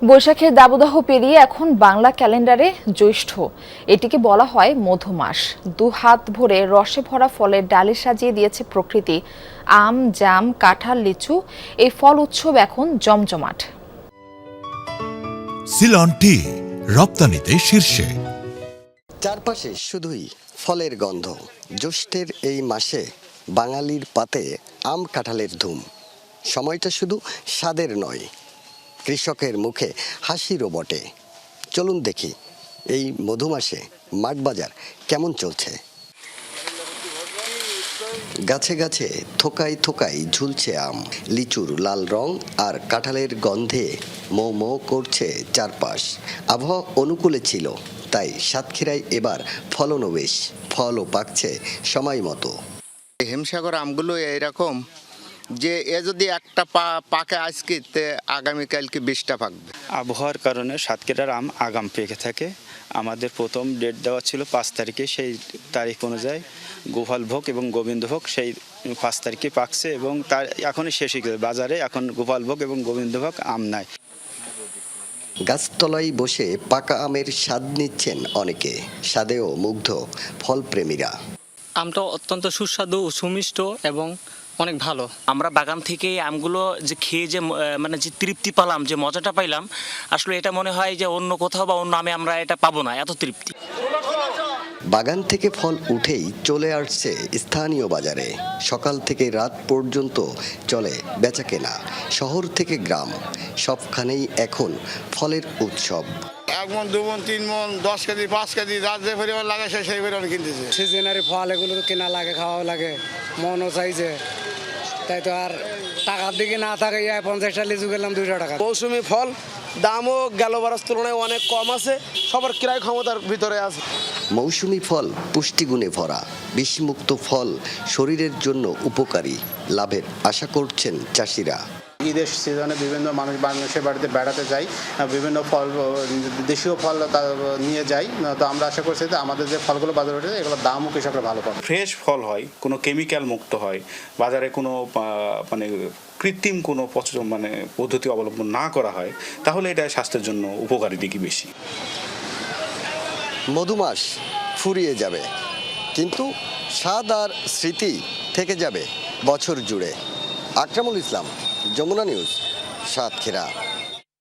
বৈশাখের দাবদাহ পেরিয়ে এখন বাংলা ক্যালেন্ডারে জ্যৈষ্ঠ। এটিকে বলা হয় মধুমাস। দুহাত ভরে রসে ভরা ফলের ডালি সাজিয়ে দিয়েছে প্রকৃতি। আম, জাম, কাঁঠাল, লিচু, এই ফল উৎসব এখন জমজমাট। সিলন টি রপ্তানিতে শীর্ষে। চারপাশে শুধুই ফলের গন্ধ। জ্যৈষ্ঠের এই মাসে বাঙালির পাতে আম কাঁঠালের ধুম। সময়টা শুধু স্বাদের নয়, কৃষকের মুখে হাসিরও বটে। চলুন দেখি এই মধুমাসে মাঠবাজার কেমন চলছে। গাছে গাছে থোকায় থোকায় ঝুলছে আম, লিচুর লাল রং আর কাঁঠালের গন্ধে মো মো করছে চারপাশ। আবহাওয়া অনুকূলে ছিল, তাই সাতক্ষীরায় এবার ফলনও বেশ, ফলও পাকছে সময় মতো। হিমসাগর আমগুলো এইরকম যে এ যদি একটা পাকে আজকে আগামীকালকে 20টা পাকবে। আবহাওয়ার কারণে সাতক্ষীরার আম আগাম পেকে থাকে। আমাদের প্রথম ডেট দেওয়া ছিল 5 তারিখে, সেই তারিখ অনুযায়ী গোপালভোগ এবং গোবিন্দভোগ সেই 5 তারিখে পাকছে এবং তার এখনই শেষ হয়ে গেছে। বাজারে এখন গোপালভোগ এবং গোবিন্দভোগ আম নাই। গাছতলায় বসে পাকা আমের স্বাদ নিচ্ছেন অনেকে, স্বাদেও মুগ্ধ ফলপ্রেমীরা। আমটা অত্যন্ত সুস্বাদু, সুমিষ্ট এবং অনেক ভালো। আমরা বাগান থেকে আমগুলো যে খেয়ে যে মানে যে তৃপ্তি পেলাম, যে মজাটা পাইলাম, আসলে এটা মনে হয় যে অন্য কোথাও বা অন্য আমে আমরা এটা পাবো না, এত তৃপ্তি। বাগান থেকে ফল উঠেই চলে আসছে স্থানীয় বাজারে। সকাল থেকে রাত পর্যন্ত চলে বেচাকেনা। শহর থেকে গ্রাম, সবখানেই এখন ফলের উৎসব। 1 মণ 2 মণ 3 মণ 10 কেজি 5 কেজি রাত যে পরিমাণ লাগে সেই পরিমাণ কিনতেছে। সিজনারি ফল এগুলো তো কেনা লাগে, খাওয়া লাগে, মনও চাইছে। তাই তো আর টাকার দিকে না থাকে 50টা লিচু গেলাম 200 টাকা। মৌসুমি ফল দামও গেল বারের তুলনায় অনেক কম আছে, সবার ক্রয় ক্ষমতার ভিতরে আছে। মৌসুমি ফল পুষ্টিগুণে ভরা, বিষমুক্ত ফল শরীরের জন্য উপকারী। লাভের আশা করছেন চাষিরা। ঈদের সিজনে বিভিন্ন মানুষের বাড়িতে বেড়াতে যাই, বিভিন্ন ফল দেশীয় ফল নিয়ে যাই। তো আমরা আশা করছি যে আমাদের যে ফলগুলো বাজারে ওঠে এগুলোর দামও কৃষকরা ভালো পাবে। ফ্রেশ ফল হয়, কোনো কেমিক্যাল মুক্ত হয়, বাজারে কোনো মানে কৃত্রিম কোনো পদ্ধতি অবলম্বন না করা হয়, তাহলে এটা স্বাস্থ্যের জন্য উপকারী দিকই বেশি। মধুমাস ফুরিয়ে যাবে, কিন্তু স্বাদ আর স্মৃতি থেকে যাবে বছর জুড়ে। আকরামুল ইসলাম, যমুনা নিউজ, সাতক্ষীরা।